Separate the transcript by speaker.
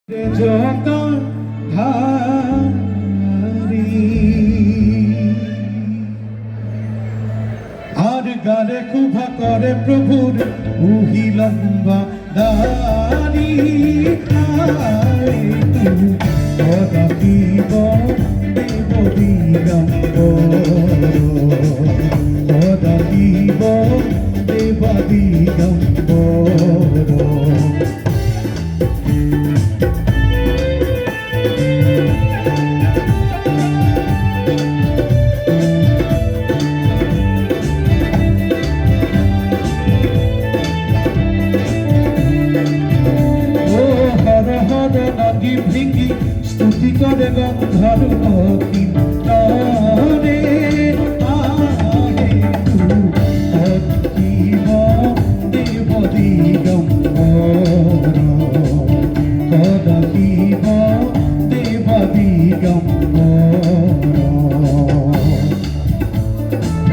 Speaker 1: আর গালে কুভা করে প্রভুর উহি লম্বা দাড়ি কদাকিব দেব দিগম্বর কদাকিব দেব দিগম্বর ভৃঙ্গি স্তুতি করে গন্ধার কিন্নরে আহে অদ্ভুত দেব দিগম্বর কদাকিব